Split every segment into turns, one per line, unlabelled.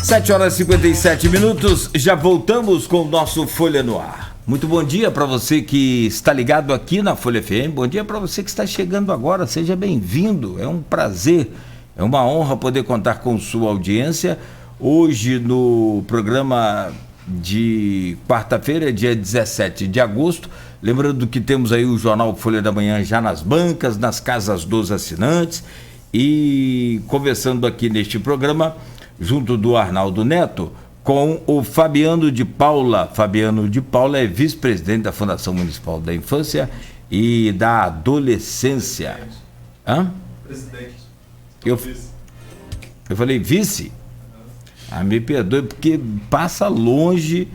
7h57, já voltamos com o nosso Folha no Ar. Muito bom dia para você que está ligado aqui na Folha FM, bom dia para você que está chegando agora, seja bem-vindo, é um prazer, é uma honra poder contar com sua audiência. Hoje no programa de quarta-feira, dia 17 de agosto, lembrando que temos aí o Jornal Folha da Manhã já nas bancas, nas casas dos assinantes, e conversando aqui neste programa, junto do Arnaldo Neto, com o Fabiano de Paula. Fabiano de Paula é vice-presidente da Fundação Municipal da Infância e da Adolescência. Hã?
Presidente.
Eu falei vice? Me perdoe, porque passa longe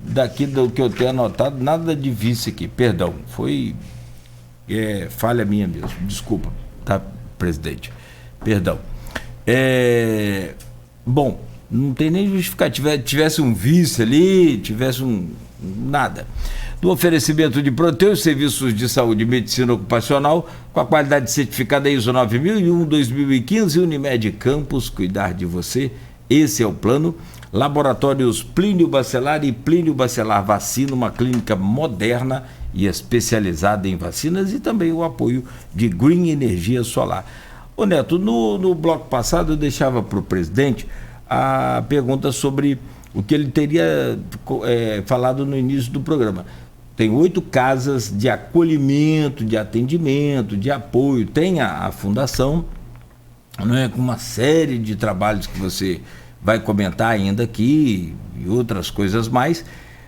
daqui do que eu tenho anotado, nada de vice aqui, perdão, foi falha minha mesmo, desculpa, tá, presidente, perdão. Bom, não tem nem justificativa, tivesse um vice ali, tivesse nada. No oferecimento de Proteus, serviços de saúde e medicina ocupacional, com a qualidade certificada ISO 9001-2015, Unimed Campos, cuidar de você, esse é o plano. Laboratórios Plínio Bacelar e Plínio Bacelar Vacina, uma clínica moderna e especializada em vacinas, e também o apoio de Green Energia Solar. Ô Neto, no bloco passado eu deixava para o presidente a pergunta sobre o que ele teria falado no início do programa. Tem 8 casas de acolhimento, de atendimento, de apoio, tem a fundação, não é, com uma série de trabalhos que você vai comentar ainda aqui e outras coisas mais,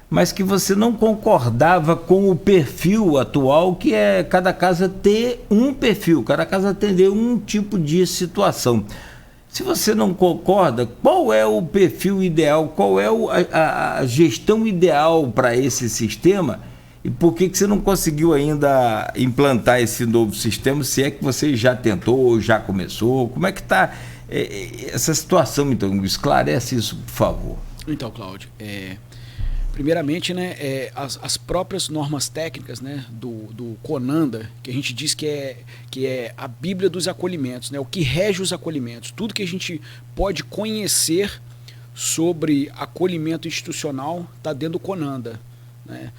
mas que você não concordava com o perfil atual, que é cada casa ter um perfil, cada casa atender um tipo de situação. Se você não concorda, qual é o perfil ideal, qual é a gestão ideal para esse sistema, e por que você não conseguiu ainda implantar esse novo sistema, se é que você já tentou, já começou? Como é que está essa situação, então? Esclarece isso, por favor.
Então, Cláudio, primeiramente, né, as próprias normas técnicas, né, do CONANDA, que a gente diz que é a Bíblia dos acolhimentos, né, o que rege os acolhimentos, tudo que a gente pode conhecer sobre acolhimento institucional está dentro do CONANDA, né?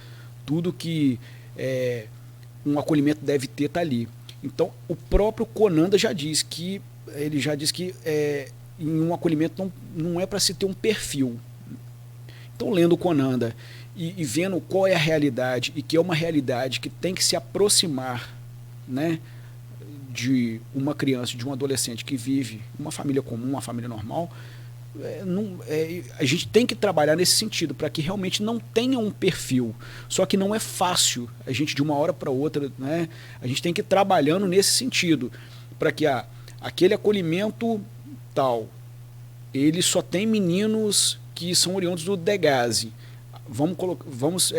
Tudo que um acolhimento deve ter está ali. Então, o próprio CONANDA já diz que em um acolhimento não é para se ter um perfil. Então, lendo o CONANDA e vendo qual é a realidade, e que é uma realidade que tem que se aproximar, né, de uma criança, de um adolescente que vive uma família comum, uma família normal, a gente tem que trabalhar nesse sentido, para que realmente não tenha um perfil. Só que não é fácil, a gente de uma hora para outra, né, a gente tem que ir trabalhando nesse sentido, para que aquele acolhimento tal, ele só tem meninos que são oriundos do DEGASE. Vamos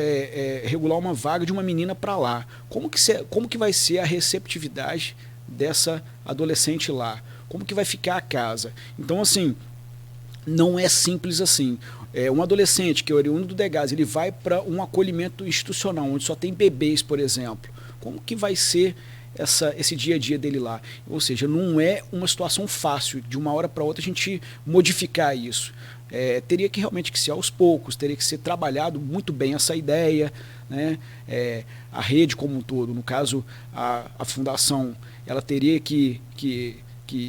regular uma vaga de uma menina para lá. Como que vai ser a receptividade dessa adolescente lá? Como que vai ficar a casa? Então, assim, não é simples assim. Um adolescente que é oriundo do DEGASE, ele vai para um acolhimento institucional, onde só tem bebês, por exemplo. Como que vai ser esse dia a dia dele lá? Ou seja, não é uma situação fácil, de uma hora para outra, a gente modificar isso. Teria que realmente ser aos poucos, teria que ser trabalhado muito bem essa ideia, né? A rede como um todo, no caso a fundação, ela teria que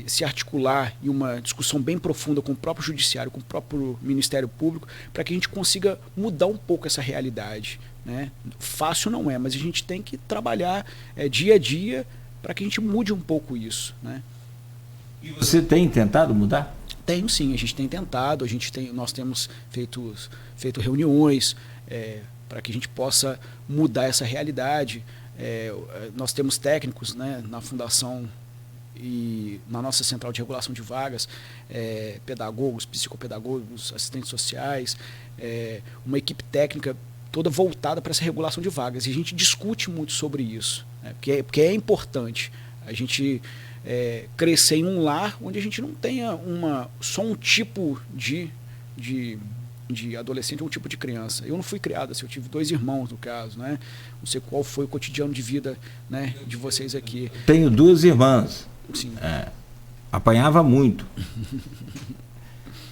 se articular em uma discussão bem profunda com o próprio judiciário, com o próprio Ministério Público, para que a gente consiga mudar um pouco essa realidade, né? Fácil não é, mas a gente tem que trabalhar dia a dia para que a gente mude um pouco isso, né?
E você tem tentado mudar?
Tenho sim, a gente tem tentado, nós temos feito reuniões para que a gente possa mudar essa realidade. Nós temos técnicos, né, na Fundação e na nossa central de regulação de vagas, pedagogos, psicopedagogos, assistentes sociais, uma equipe técnica toda voltada para essa regulação de vagas. E a gente discute muito sobre isso, né, porque é importante a gente crescer em um lar onde a gente não tenha só um tipo de adolescente, um tipo de criança. Eu não fui criado assim, eu tive 2 irmãos no caso, né? Não sei qual foi o cotidiano de vida, né, de vocês aqui.
Tenho 2 irmãs.
Sim.
Apanhava muito.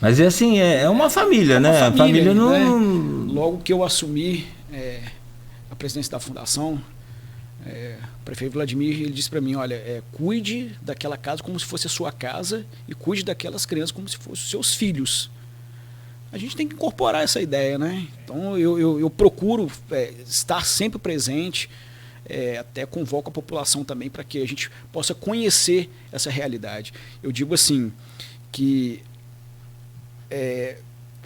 Mas é assim, é uma família, né? A família não...
Né? Logo que eu assumi a presidência da fundação, o prefeito Vladimir, ele disse para mim, olha, cuide daquela casa como se fosse a sua casa e cuide daquelas crianças como se fossem os seus filhos. A gente tem que incorporar essa ideia, né? Então eu procuro estar sempre presente, até convoco a população também para que a gente possa conhecer essa realidade. Eu digo assim, que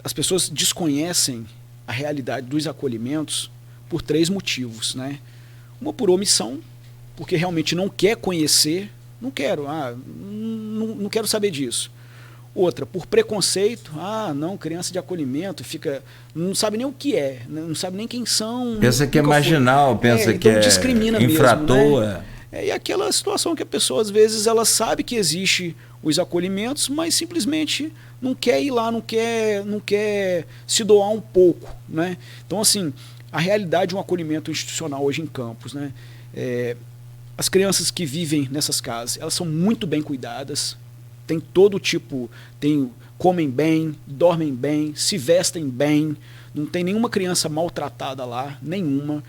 as pessoas desconhecem a realidade dos acolhimentos por 3 motivos, né? Uma por omissão, porque realmente não quer conhecer, não quero saber disso. Outra, por preconceito, não, criança de acolhimento, não sabe nem o que é, não sabe nem quem são.
Pensa que é marginal, pensa que
então discrimina
infrator.
Mesmo, né? E aquela situação que a pessoa, às vezes, ela sabe que existe os acolhimentos, mas simplesmente não quer ir lá, não quer se doar um pouco, né? Então, assim, a realidade de um acolhimento institucional hoje em Campos, né? As crianças que vivem nessas casas, elas são muito bem cuidadas, tem todo tipo, comem bem, dormem bem, se vestem bem, não tem nenhuma criança maltratada lá, nenhuma.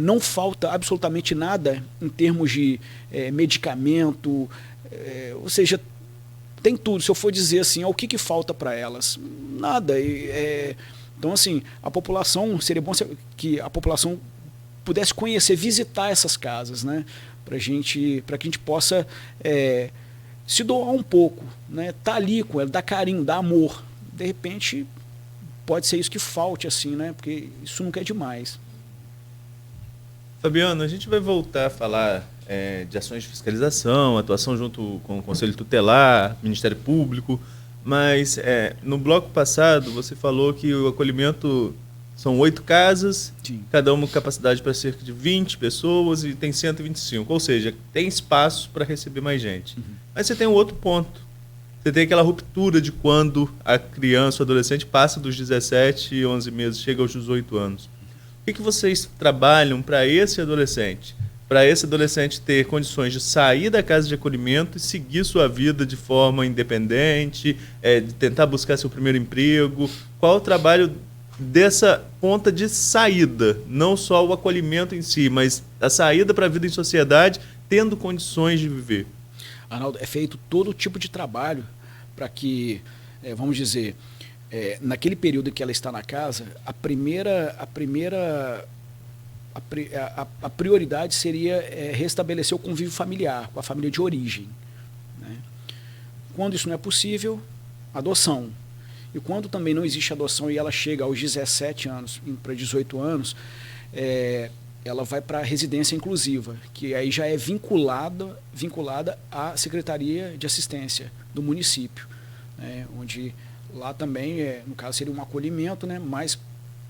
Não falta absolutamente nada em termos de medicamento, ou seja, tem tudo. Se eu for dizer assim, o que falta para elas? Nada. Então, assim, a população, seria bom que a população pudesse conhecer, visitar essas casas, né? Para que a gente possa se doar um pouco, né? Tá ali com ela, dar carinho, dar amor. De repente, pode ser isso que falte, assim, né? Porque isso nunca é demais.
Fabiano, a gente vai voltar a falar de ações de fiscalização, atuação junto com o Conselho Tutelar, Ministério Público, mas no bloco passado você falou que o acolhimento são 8 casas, sim, cada uma com capacidade para cerca de 20 pessoas e tem 125, ou seja, tem espaço para receber mais gente. Uhum. Mas você tem um outro ponto, você tem aquela ruptura de quando a criança ou adolescente passa dos 17 e 11 meses, chega aos 18 anos. O que vocês trabalham para esse adolescente? Para esse adolescente ter condições de sair da casa de acolhimento e seguir sua vida de forma independente, de tentar buscar seu primeiro emprego. Qual o trabalho dessa ponta de saída? Não só o acolhimento em si, mas a saída para a vida em sociedade, tendo condições de viver.
Arnaldo, é feito todo tipo de trabalho para que, vamos dizer, naquele período em que ela está na casa, a prioridade seria restabelecer o convívio familiar com a família de origem, né? Quando isso não é possível, adoção. E quando também não existe adoção e ela chega aos 17 anos, para 18 anos, ela vai para a residência inclusiva, que aí já é vinculada à Secretaria de Assistência do município, né? Onde lá também, no caso, seria um acolhimento, né? Mas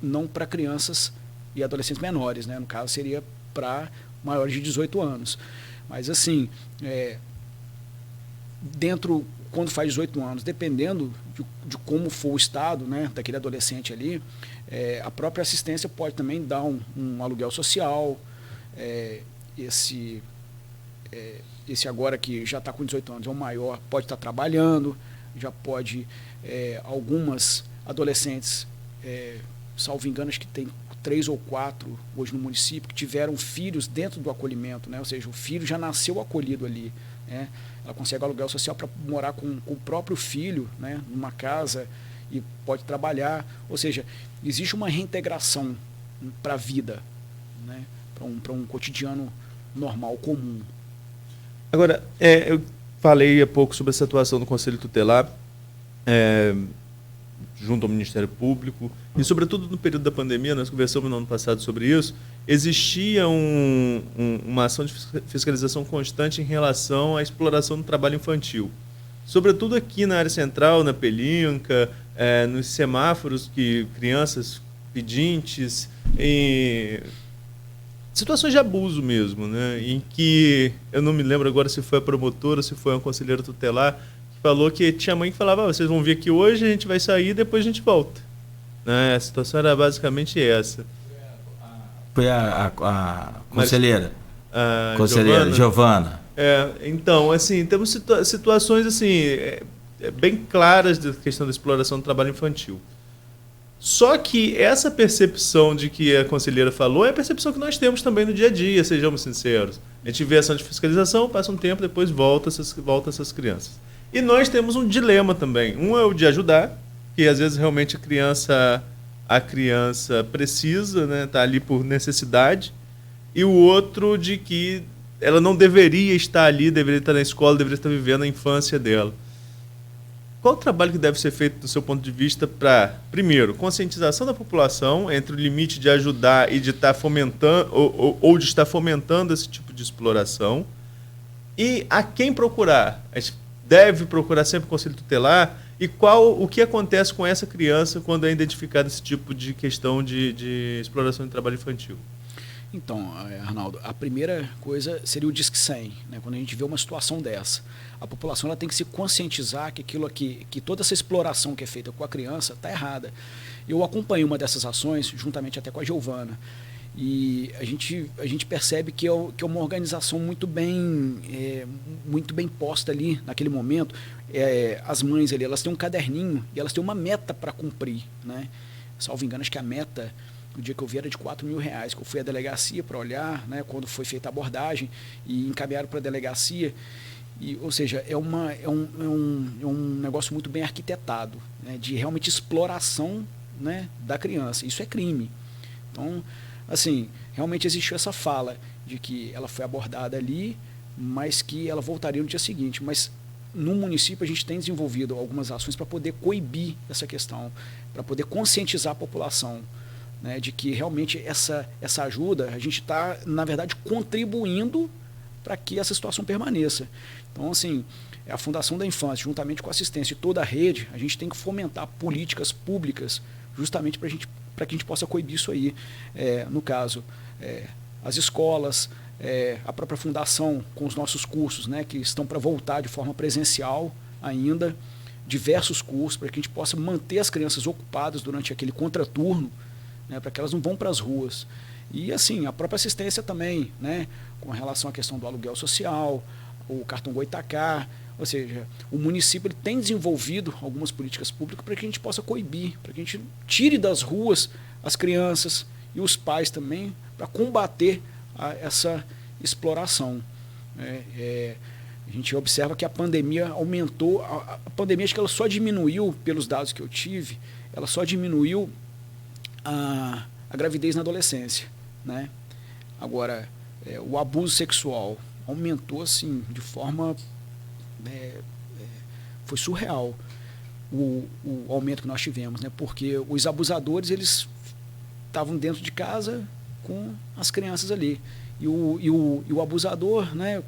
não para crianças e adolescentes menores, né? No caso, seria para maiores de 18 anos. Mas, assim, quando faz 18 anos, dependendo de como for o estado, né, daquele adolescente ali, a própria assistência pode também dar um aluguel social. Esse agora que já está com 18 anos, é o maior, pode estar trabalhando, já pode... algumas adolescentes, salvo engano, acho que tem 3 ou 4 hoje no município, que tiveram filhos dentro do acolhimento, né? Ou seja, o filho já nasceu acolhido ali, né? Ela consegue aluguel social para morar com o próprio filho, né? Numa casa, e pode trabalhar. Ou seja, existe uma reintegração para a vida, né? Para um cotidiano normal, comum.
Agora, eu falei há pouco sobre essa atuação do Conselho Tutelar, junto ao Ministério Público, e sobretudo no período da pandemia, nós conversamos no ano passado sobre isso, existia uma ação de fiscalização constante em relação à exploração do trabalho infantil. Sobretudo aqui na área central, na Pelinca, nos semáforos, que crianças pedintes, em situações de abuso mesmo, né? Em que, eu não me lembro agora se foi a promotora, se foi uma conselheira tutelar, falou que tinha mãe que falava, vocês vão vir aqui hoje, a gente vai sair e depois a gente volta. Né? A situação era basicamente essa.
Foi a conselheira?
A
conselheira Giovana.
Então, assim, temos situações assim, bem claras da questão da exploração do trabalho infantil. Só que essa percepção de que a conselheira falou é a percepção que nós temos também no dia a dia, sejamos sinceros. A gente vê ação de fiscalização, passa um tempo, depois volta essas crianças. E nós temos um dilema também. Um é o de ajudar, que às vezes realmente a criança precisa, né, tá ali por necessidade, e o outro de que ela não deveria estar ali, deveria estar na escola, deveria estar vivendo a infância dela. Qual o trabalho que deve ser feito do seu ponto de vista para, primeiro, conscientização da população entre o limite de ajudar e de estar fomentando ou de estar fomentando esse tipo de exploração, e a quem procurar? A gente deve procurar sempre o conselho tutelar, e o que acontece com essa criança quando é identificado esse tipo de questão de exploração de trabalho infantil?
Então, Arnaldo, a primeira coisa seria o Disque 100, né? Quando a gente vê uma situação dessa. A população ela tem que se conscientizar que que toda essa exploração que é feita com a criança está errada. Eu acompanhei uma dessas ações, juntamente até com a Giovana, e a gente percebe que é uma organização muito bem posta ali naquele momento. As mães ali, elas têm um caderninho e elas têm uma meta para cumprir, né? Salvo engano, acho que a meta, no dia que eu vi, era de R$4.000, que eu fui à delegacia para olhar, né, quando foi feita a abordagem, e encaminharam para a delegacia. Ou seja, é um negócio muito bem arquitetado, né, de realmente exploração, né, da criança. Isso é crime. Então, assim, realmente existiu essa fala de que ela foi abordada ali, mas que ela voltaria no dia seguinte. Mas no município a gente tem desenvolvido algumas ações para poder coibir essa questão, para poder conscientizar a população, né, de que realmente essa ajuda, a gente está, na verdade, contribuindo para que essa situação permaneça. Então, assim, a Fundação da Infância, juntamente com a assistência de toda a rede, a gente tem que fomentar políticas públicas justamente para que a gente possa coibir isso aí. No caso, as escolas, a própria fundação com os nossos cursos, né, que estão para voltar de forma presencial ainda, diversos cursos, para que a gente possa manter as crianças ocupadas durante aquele contraturno, né, para que elas não vão para as ruas. E assim, a própria assistência também, né, com relação à questão do aluguel social, o cartão Goitacá, ou seja, o município ele tem desenvolvido algumas políticas públicas para que a gente possa coibir, para que a gente tire das ruas as crianças e os pais também, para combater essa exploração. A gente observa que a pandemia aumentou, a pandemia acho que ela só diminuiu, pelos dados que eu tive, ela só diminuiu a gravidez na adolescência, né? Agora, o abuso sexual aumentou assim de forma foi surreal o aumento que nós tivemos, né? Porque os abusadores eles estavam dentro de casa com as crianças ali e o abusador, né?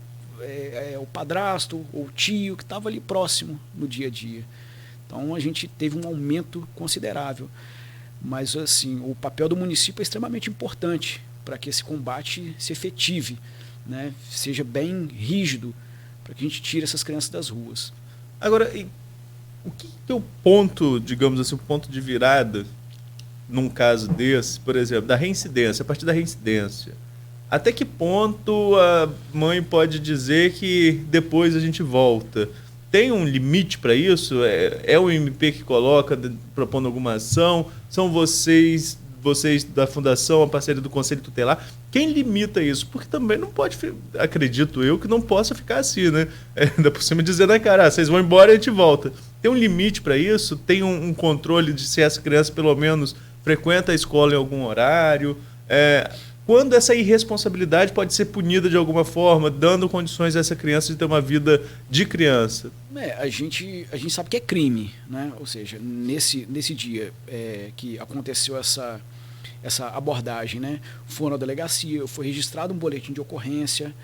O padrasto ou o tio que estava ali próximo no dia a dia. Então a gente teve um aumento considerável. Mas assim, o papel do município é extremamente importante para que esse combate se efetive, né? Seja bem rígido, para que a gente tire essas crianças das ruas.
Agora, o que é o ponto, digamos assim, o ponto de virada num caso desse, por exemplo, da reincidência, a partir da reincidência? Até que ponto a mãe pode dizer que depois a gente volta? Tem um limite para isso? É o MP que coloca, propondo alguma ação? São vocês da Fundação, a parceria do Conselho Tutelar? Quem limita isso? Porque também não pode, acredito eu, que não possa ficar assim, né? Ainda por cima dizer na cara, vocês vão embora e a gente volta. Tem um limite para isso? Tem um controle de se essa criança, pelo menos, frequenta a escola em algum horário? Quando essa irresponsabilidade pode ser punida de alguma forma, dando condições a essa criança de ter uma vida de criança?
A gente sabe que é crime, né? Ou seja, nesse dia que aconteceu essa abordagem, né? Foram à delegacia, foi registrado um boletim de ocorrência.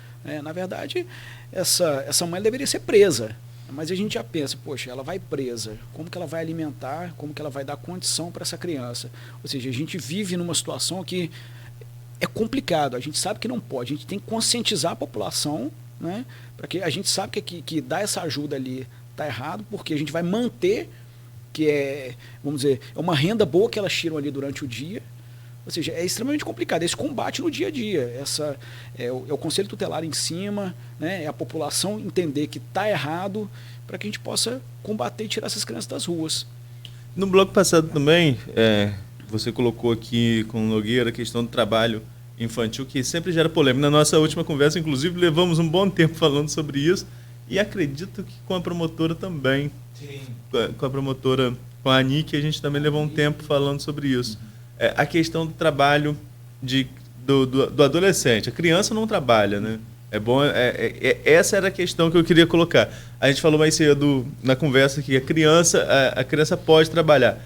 Na verdade, essa mãe deveria ser presa. Mas a gente já pensa, poxa, ela vai presa, como que ela vai alimentar, como que ela vai dar condição para essa criança? Ou seja, a gente vive numa situação que é complicado, a gente sabe que não pode, a gente tem que conscientizar a população, né, porque a gente sabe que dar essa ajuda ali está errado, porque a gente vai manter, vamos dizer, é uma renda boa que elas tiram ali durante o dia, Ou seja, é extremamente complicado. Esse combate no dia a dia. É o Conselho Tutelar em cima, né? É a população entender que está errado para que a gente possa combater e tirar essas crianças das ruas.
No bloco passado também, você colocou aqui com o Nogueira a questão do trabalho infantil, que sempre gera polêmica. Na nossa última conversa, inclusive, levamos um bom tempo falando sobre isso, e acredito que com a promotora também. Sim. Com a promotora, com a Anique, a gente também levou um tempo falando sobre isso. A questão do trabalho do adolescente. A criança não trabalha, né? É bom, essa era a questão que eu queria colocar. A gente falou mais cedo na conversa que a criança pode trabalhar.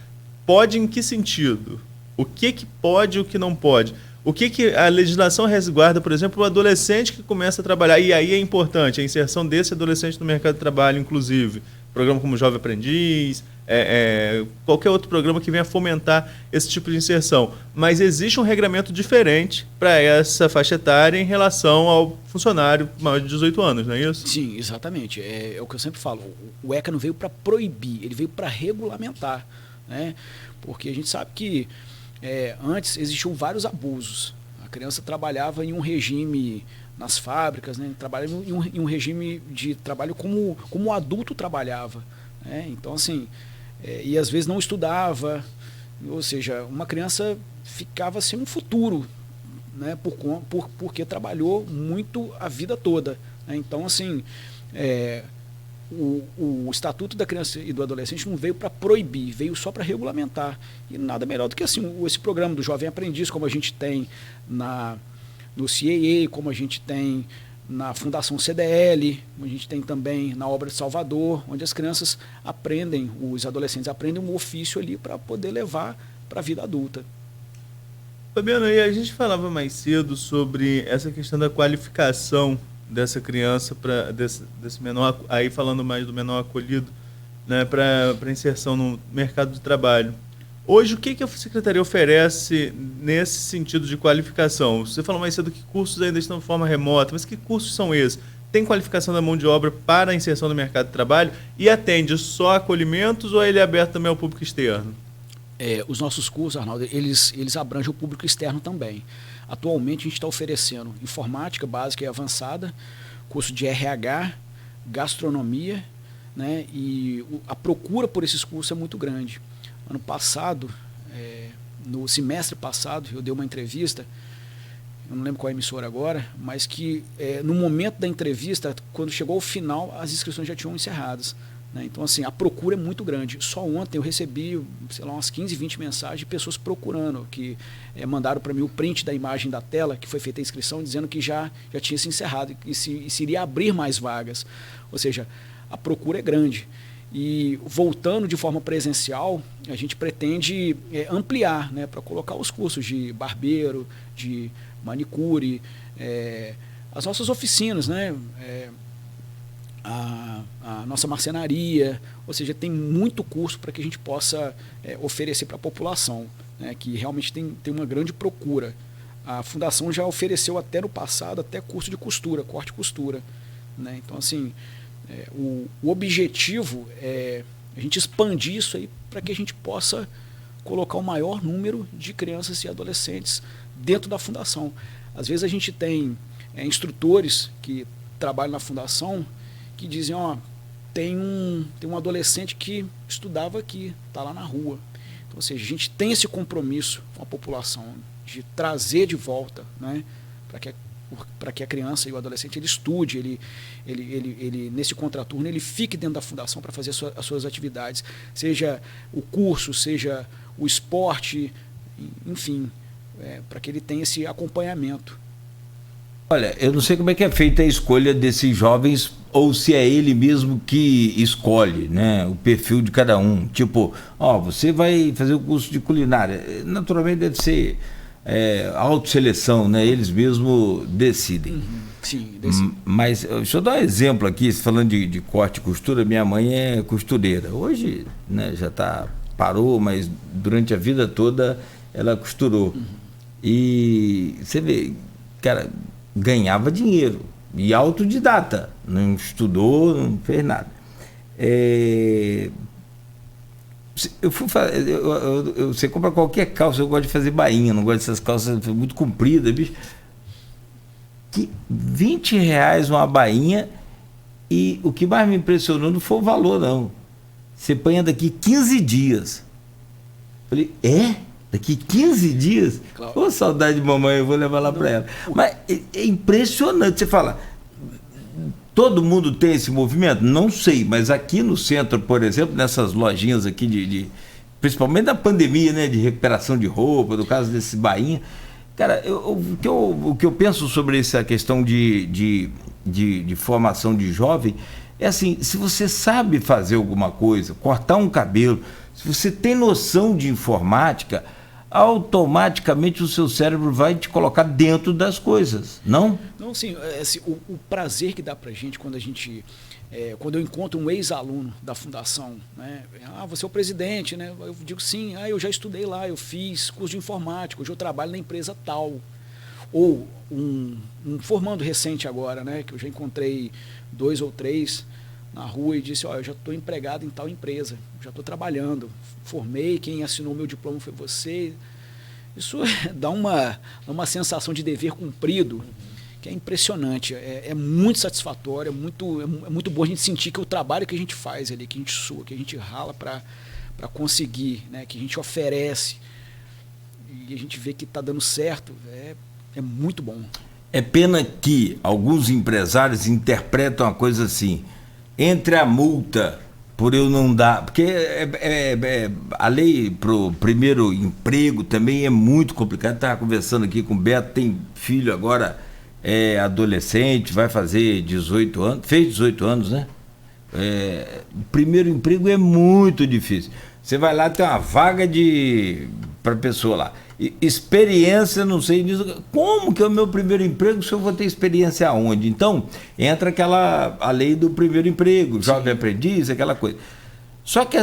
Pode em que sentido? O que pode e o que não pode? O que a legislação resguarda, por exemplo, o adolescente que começa a trabalhar? E aí é importante a inserção desse adolescente no mercado de trabalho, inclusive. Programa como Jovem Aprendiz, qualquer outro programa que venha fomentar esse tipo de inserção. Mas existe um regramento diferente para essa faixa etária em relação ao funcionário maior de 18 anos, não é isso?
Sim, exatamente. É o que eu sempre falo. O ECA não veio para proibir, ele veio para regulamentar, né? Porque a gente sabe que antes existiam vários abusos. A criança trabalhava em um regime nas fábricas, né? Trabalhava em um regime de trabalho como o adulto trabalhava, né? Então, assim, e às vezes não estudava, ou seja, uma criança ficava sem um futuro, né? Porque trabalhou muito a vida toda, né? Então, assim, o Estatuto da Criança e do Adolescente não veio para proibir, veio só para regulamentar. E nada melhor do que assim, esse programa do Jovem Aprendiz, como a gente tem no CAA, como a gente tem na Fundação CDL, como a gente tem também na Obra de Salvador, onde as crianças aprendem, os adolescentes aprendem um ofício ali para poder levar para a vida adulta.
Fabiano, e a gente falava mais cedo sobre essa questão da qualificação dessa criança, desse menor, aí falando mais do menor acolhido, né, para inserção no mercado de trabalho. Hoje, o que a Secretaria oferece nesse sentido de qualificação? Você falou mais cedo que cursos ainda estão de forma remota, mas que cursos são esses? Tem qualificação da mão de obra para a inserção no mercado de trabalho e atende só acolhimentos ou ele é aberto também ao público externo?
Os nossos cursos, Arnaldo, eles abrangem o público externo também. Atualmente, a gente está oferecendo informática básica e avançada, curso de RH, gastronomia, né, e a procura por esses cursos é muito grande. Ano passado, no semestre passado, eu dei uma entrevista, eu não lembro qual emissora agora, mas que no momento da entrevista, quando chegou ao final, as inscrições já tinham encerradas, né? Então, assim, a procura é muito grande. Só ontem eu recebi, sei lá, umas 15, 20 mensagens de pessoas procurando, que mandaram para mim o print da imagem da tela, que foi feita a inscrição, dizendo que já tinha se encerrado e se iria abrir mais vagas. Ou seja, a procura é grande. E voltando de forma presencial, a gente pretende ampliar, né, para colocar os cursos de barbeiro, de manicure, as nossas oficinas, né, a nossa marcenaria, ou seja, tem muito curso para que a gente possa oferecer para a população, né, que realmente tem uma grande procura. A Fundação já ofereceu até no passado, até curso de costura, corte e costura, né? Então, assim, o objetivo é a gente expandir isso aí para que a gente possa colocar o maior número de crianças e adolescentes dentro da Fundação. Às vezes a gente tem instrutores que trabalham na Fundação que dizem, tem um adolescente que estudava aqui, está lá na rua. Então, ou seja, a gente tem esse compromisso com a população de trazer de volta, né, para que a criança e o adolescente ele estude, ele nesse contraturno ele fique dentro da Fundação para fazer as suas atividades, seja o curso, seja o esporte, enfim, para que ele tenha esse acompanhamento.
Olha, eu não sei como é que é feita a escolha desses jovens ou se é ele mesmo que escolhe, né, o perfil de cada um. Tipo, você vai fazer o curso de culinária. Naturalmente deve ser autoseleção, né? Eles mesmos decidem.
Sim, decidem.
Mas deixa eu dar um exemplo aqui, falando de corte e costura. Minha mãe é costureira. Hoje, né, parou, mas durante a vida toda ela costurou. E você vê, cara, ganhava dinheiro e autodidata, não estudou, não fez nada. Você compra qualquer calça, eu gosto de fazer bainha, não gosto dessas calças muito compridas, bicho. Que R$20 uma bainha, e o que mais me impressionou não foi o valor, não. Você põe daqui 15 dias. Falei, daqui 15 dias?
Claro.
Ô, saudade de mamãe, eu vou levar lá para ela. Mas é impressionante, você fala, todo mundo tem esse movimento? Não sei, mas aqui no centro, por exemplo, nessas lojinhas aqui principalmente da pandemia, né, de recuperação de roupa, do caso desse bainha, cara, o que eu penso sobre essa questão de formação de jovem é assim, se você sabe fazer alguma coisa, cortar um cabelo, se você tem noção de informática, automaticamente o seu cérebro vai te colocar dentro das coisas, não?
Não, sim, assim, o prazer que dá pra gente quando a gente, quando eu encontro um ex-aluno da fundação, né? Você é o presidente, né? Eu digo sim, eu já estudei lá, eu fiz curso de informática, hoje eu trabalho na empresa tal. Ou um formando recente agora, né? Que eu já encontrei 2 ou 3 na rua e disse, eu já estou empregado em tal empresa, já estou trabalhando, formei, quem assinou meu diploma foi você. Isso dá uma sensação de dever cumprido que é impressionante, é muito satisfatório, é muito bom a gente sentir que o trabalho que a gente faz ali, que a gente sua, que a gente rala para conseguir, né, que a gente oferece e a gente vê que está dando certo, é muito bom.
É pena que alguns empresários interpretam a coisa assim, entre a multa por eu não dar, porque a lei para o primeiro emprego também é muito complicada. Estava conversando aqui com o Beto, tem filho agora, adolescente, vai fazer 18 anos, fez 18 anos, né? O primeiro emprego é muito difícil. Você vai lá, tem uma vaga para a pessoa lá. Experiência, não sei disso. Como que é o meu primeiro emprego se eu vou ter experiência aonde? Então, entra a lei do primeiro emprego, jovem aprendiz, aquela coisa. Só que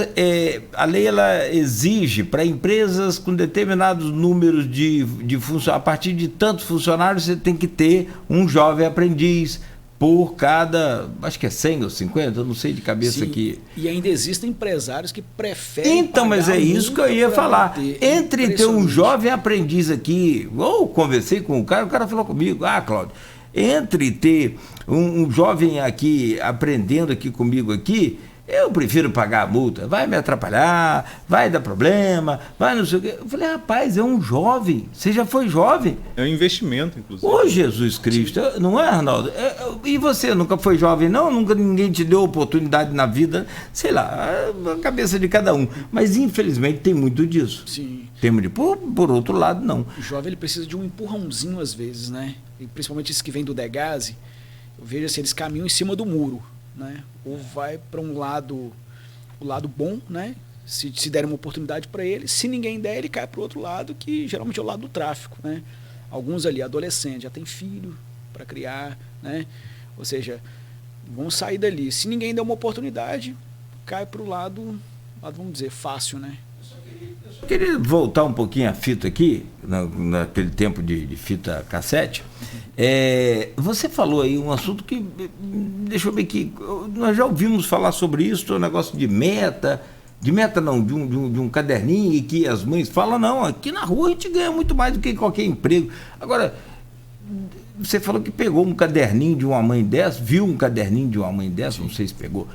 a lei ela exige para empresas com determinados números de funcionários, a partir de tantos funcionários, você tem que ter um jovem aprendiz por cada, acho que é 100 ou 50, eu não sei de cabeça aqui.
E ainda existem empresários que preferem.
Então, mas é isso que eu ia falar. Entre ter um jovem aprendiz aqui, ou conversei com o cara falou comigo, Cláudio, entre ter um jovem aqui aprendendo aqui comigo aqui, eu prefiro pagar a multa, vai me atrapalhar, vai dar problema, vai não sei o quê. Eu falei, rapaz, é um jovem, você já foi jovem.
É um investimento, inclusive.
Ô, Jesus Cristo, não é, Arnaldo? E você nunca foi jovem, não? Nunca ninguém te deu oportunidade na vida? Sei lá, a cabeça de cada um. Mas, infelizmente, tem muito disso.
Sim.
Por outro lado, não.
O jovem ele precisa de um empurrãozinho às vezes, né? E principalmente esses que vêm do Degase, eu vejo assim, eles caminham em cima do muro, né? Ou vai para o lado bom, né? Se der uma oportunidade para ele, se ninguém der, ele cai para o outro lado, que geralmente é o lado do tráfico, né? Alguns ali, adolescentes, já tem filho para criar, né? Ou seja, vão sair dali. Se ninguém der uma oportunidade, cai para o lado, vamos dizer, fácil, né?
Eu queria voltar um pouquinho a fita aqui, naquele tempo de fita cassete. Você falou aí um assunto que, deixa eu ver aqui, nós já ouvimos falar sobre isso, o negócio de meta não, de um caderninho, e que as mães falam, não, aqui na rua a gente ganha muito mais do que qualquer emprego. Agora, você falou que pegou um caderninho de uma mãe dessa, viu um caderninho de uma mãe dessa, não sei se pegou.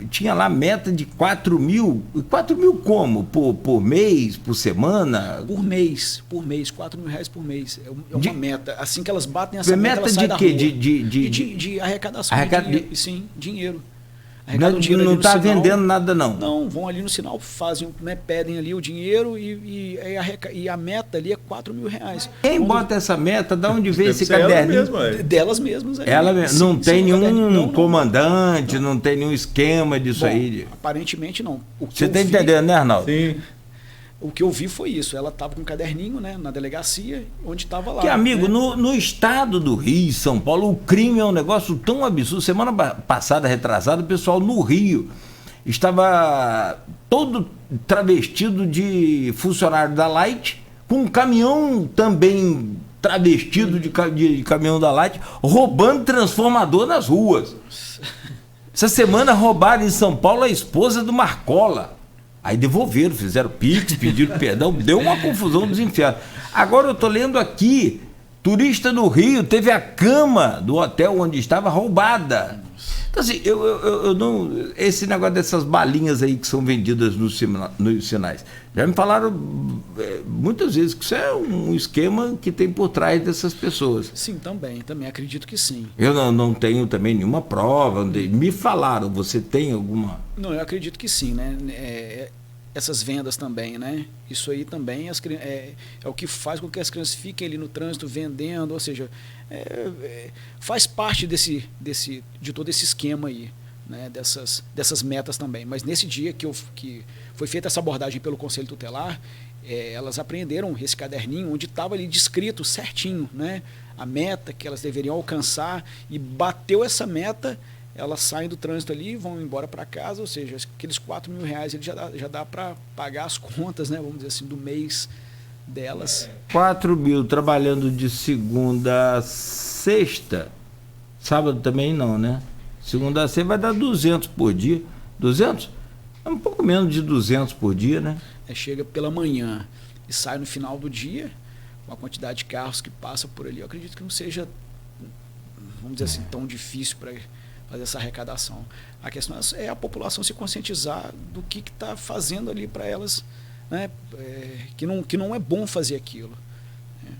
Tinha lá meta de 4 mil. 4 mil como? Por mês, por semana?
Por mês, R$4.000 por mês. É uma meta. Assim que elas batem essa meta,
meta
de
quê?
De arrecadação. Sim, dinheiro.
Não está vendendo nada, não.
Não, vão ali no sinal, fazem, né, pedem ali o dinheiro e a meta ali é R$4.000.
Quem bota essa meta? De onde vem esse caderninho?
Delas mesmas.
Ela mesma. Não tem nenhum comandante, não tem nenhum esquema disso aí.
Aparentemente não.
Você está entendendo, né, Arnaldo?
Sim.
O que eu vi foi isso. Ela estava com um caderninho, né, na delegacia, onde estava lá.
Que, amigo,
né?
no estado do Rio, São Paulo, o crime é um negócio tão absurdo. Semana passada, retrasada, o pessoal no Rio estava todo travestido de funcionário da Light, com um caminhão também travestido de caminhão da Light, roubando transformador nas ruas. Essa semana roubaram em São Paulo a esposa do Marcola. Aí devolveram, fizeram pix, pediram perdão, deu uma confusão dos infernos. Agora eu estou lendo aqui, turista no Rio teve a cama do hotel onde estava roubada. Então assim, eu não... Esse negócio dessas balinhas aí que são vendidas nos sinais, já me falaram muitas vezes que isso é um esquema que tem por trás dessas pessoas.
Sim, também acredito que sim.
Eu não tenho também nenhuma prova, me falaram, você tem alguma...
Não, eu acredito que sim, né? Essas vendas também, né? Isso aí também é o que faz com que as crianças fiquem ali no trânsito vendendo, ou seja, faz parte de todo esse esquema aí, né? Dessas metas também. Mas nesse dia que foi feita essa abordagem pelo Conselho Tutelar, elas apreenderam esse caderninho onde estava ali descrito certinho, né? A meta que elas deveriam alcançar, e bateu essa meta, elas saem do trânsito ali, vão embora para casa, ou seja, aqueles R$4.000 ele já dá para pagar as contas, né, vamos dizer assim, do mês delas.
4.000 trabalhando de segunda a sexta, sábado também não, né? Segunda a sexta vai dar 200 por dia. 200? É um pouco menos de 200 por dia, né?
Chega pela manhã e sai no final do dia, com a quantidade de carros que passa por ali, eu acredito que não seja, vamos dizer assim, tão difícil para fazer essa arrecadação. A questão é a população se conscientizar do que está fazendo ali para elas, né? Que não é bom fazer aquilo, né?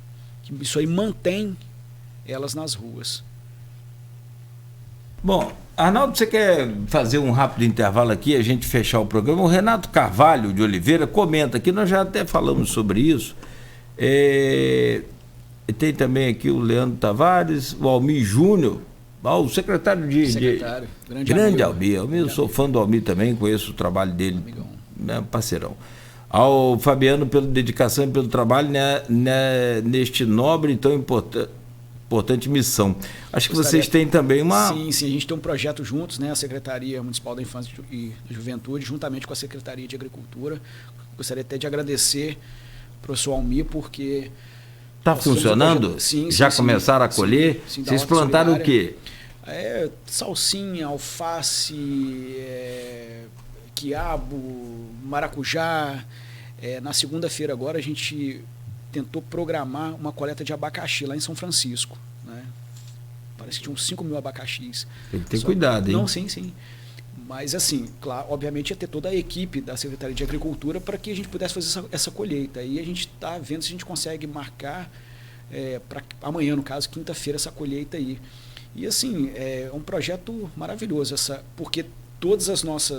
Que isso aí mantém elas nas ruas.
Bom, Arnaldo, você quer fazer um rápido intervalo aqui, a gente fechar o programa? O Renato Carvalho de Oliveira comenta aqui, nós já até falamos sobre isso. Tem também aqui o Leandro Tavares, o Almir Júnior, o secretário grande Almir. Eu sou fã do Almir também, conheço o trabalho dele, né, parceirão. Ao Fabiano pela dedicação e pelo trabalho, né, neste nobre e tão importante missão. Acho que vocês têm também uma...
Sim, a gente tem um projeto juntos, né, a Secretaria Municipal da Infância e da Juventude, juntamente com a Secretaria de Agricultura. Gostaria até de agradecer ao professor Almir, porque...
Está funcionando?
Sim,
já começaram a colher?
Sim,
vocês plantaram o quê?
Salsinha, alface, quiabo, maracujá. Na segunda-feira agora a gente tentou programar uma coleta de abacaxi lá em São Francisco, né? Parece que tinha uns 5.000 abacaxis.
Tem que ter cuidado, hein?
Não, sim. Mas assim, claro, obviamente ia ter toda a equipe da Secretaria de Agricultura para que a gente pudesse fazer essa colheita. E a gente está vendo se a gente consegue marcar para amanhã, no caso, quinta-feira, essa colheita aí. E assim, é um projeto maravilhoso, porque todas as nós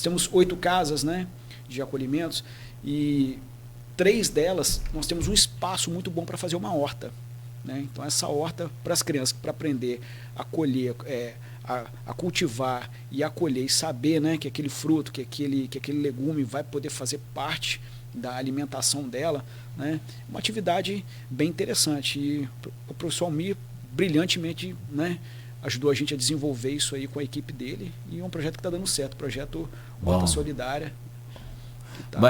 temos 8 casas, né, de acolhimentos, e 3 delas nós temos um espaço muito bom para fazer uma horta, né? Então essa horta para as crianças, para aprender a colher, a cultivar e a colher e saber, né, que aquele fruto, que aquele legume vai poder fazer parte da alimentação dela, né? Uma atividade bem interessante. E o professor Almir brilhantemente, né, ajudou a gente a desenvolver isso aí com a equipe dele, e é um projeto que está dando certo, projeto Horta Solidária.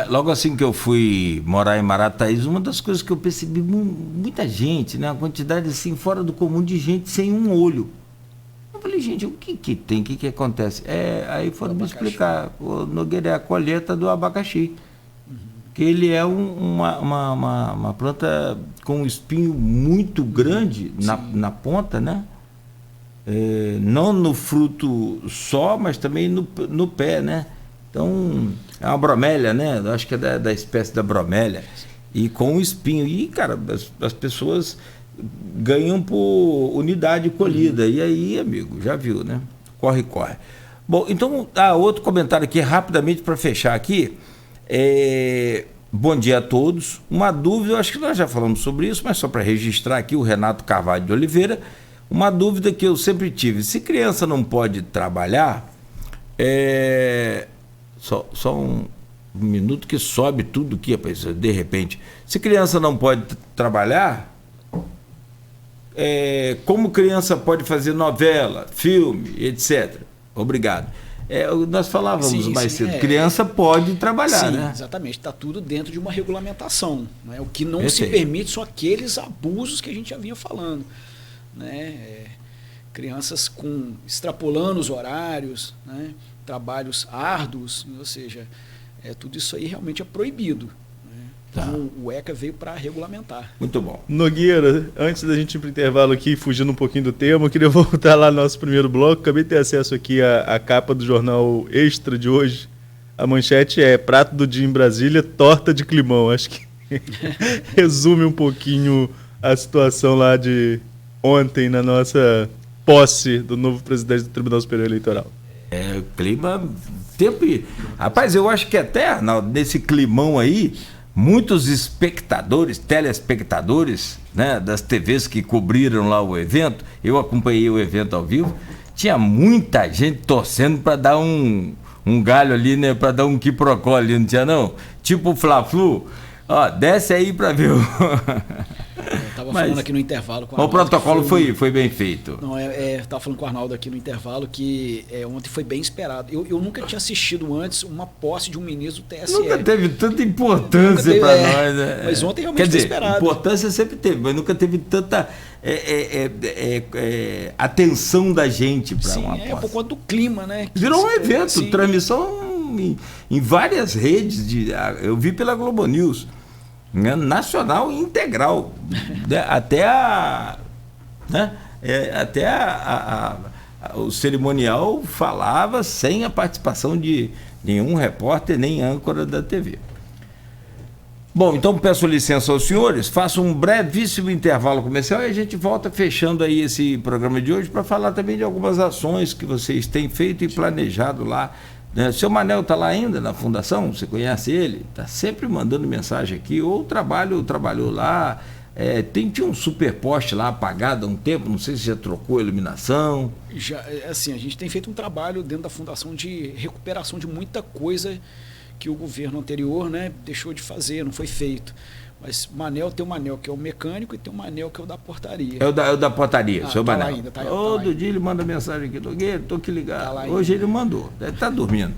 Logo assim que eu fui morar em Marataízes, uma das coisas que eu percebi, muita gente, né, uma quantidade assim fora do comum de gente sem um olho. Eu falei, gente, o que tem, o que acontece? Aí foram me explicar, o Nogueira, a colheita do abacaxi, que ele é uma planta com um espinho muito grande na ponta, né? Não no fruto só, mas também no pé, né? Então, é uma bromélia, né? Eu acho que é da espécie da bromélia. E com o espinho. E, cara, as pessoas ganham por unidade colhida. E aí, amigo, já viu, né? Corre. Bom, então, outro comentário aqui, rapidamente, para fechar aqui. Bom dia a todos. Uma dúvida, eu acho que nós já falamos sobre isso, mas só para registrar aqui, o Renato Carvalho de Oliveira, uma dúvida que eu sempre tive. Se criança não pode trabalhar, só um minuto que sobe tudo aqui, rapaz, de repente. Se criança não pode trabalhar, como criança pode fazer novela, filme, etc. Obrigado. Nós falávamos mais cedo, criança pode trabalhar, né?
Exatamente, está tudo dentro de uma regulamentação, né? O que não se permite são aqueles abusos que a gente já vinha falando, né? Crianças extrapolando os horários, né? Trabalhos árduos, ou seja, tudo isso aí realmente é proibido. Né?
Tá.
Então, o ECA veio para regulamentar.
Muito bom.
Nogueira, antes da gente ir para o intervalo aqui, fugindo um pouquinho do tema, eu queria voltar lá no nosso primeiro bloco. Acabei de ter acesso aqui à capa do jornal Extra de hoje. A manchete é prato do dia em Brasília, torta de climão. Acho que resume um pouquinho a situação lá de ontem na nossa posse do novo presidente do Tribunal Superior Eleitoral.
Clima, tempo e... Rapaz, eu acho que até, Arnaldo, nesse climão aí, muitos espectadores, telespectadores, né, das TVs que cobriram lá o evento, eu acompanhei o evento ao vivo, tinha muita gente torcendo para dar um galho ali, né, para dar um quiprocó ali, não tinha não? Tipo o Fla-Flu, ó, desce aí para ver o...
Eu estava falando aqui no intervalo com o
Arnaldo. O protocolo foi bem feito.
Não, estava falando com o Arnaldo aqui no intervalo que ontem foi bem esperado. Eu nunca tinha assistido antes uma posse de um ministro do TSE.
Nunca teve tanta importância para nós. Né?
Mas ontem realmente foi esperado.
Importância sempre teve, mas nunca teve tanta atenção da gente para uma posse.
Por conta do clima, né?
Virou um evento, transmissão em várias redes. Eu vi pela Globo News. Nacional e integral, né? O cerimonial falava sem a participação de nenhum repórter nem âncora da TV. Bom, então peço licença aos senhores, faço um brevíssimo intervalo comercial e a gente volta fechando aí esse programa de hoje para falar também de algumas ações que vocês têm feito e planejado lá. Seu Manel está lá ainda na fundação, você conhece ele? Está sempre mandando mensagem aqui, ou trabalhou lá, tinha um super poste lá apagado há um tempo, não sei se já trocou a iluminação.
Já, assim, a gente tem feito um trabalho dentro da fundação de recuperação de muita coisa que o governo anterior, né, deixou de fazer, não foi feito. Mas Manel tem o Manel que é o mecânico e tem o Manel que é o da portaria.
É o da portaria, seu Manel.
Lá ainda,
Todo dia ele manda mensagem aqui, Nogueira, estou aqui ligado. Hoje ele mandou, deve estar dormindo.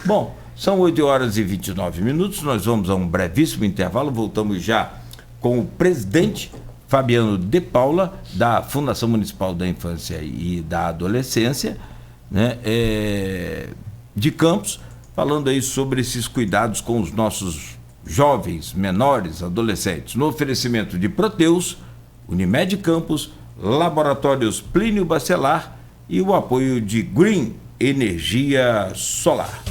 Bom, são 8h29, nós vamos a um brevíssimo intervalo, voltamos já com o presidente Fabiano de Paula, da Fundação Municipal da Infância e da Adolescência, né, de Campos, falando aí sobre esses cuidados com os nossos jovens, menores, adolescentes, no oferecimento de Proteus, Unimed Campos, Laboratórios Plínio Bacelar e o apoio de Green Energia Solar.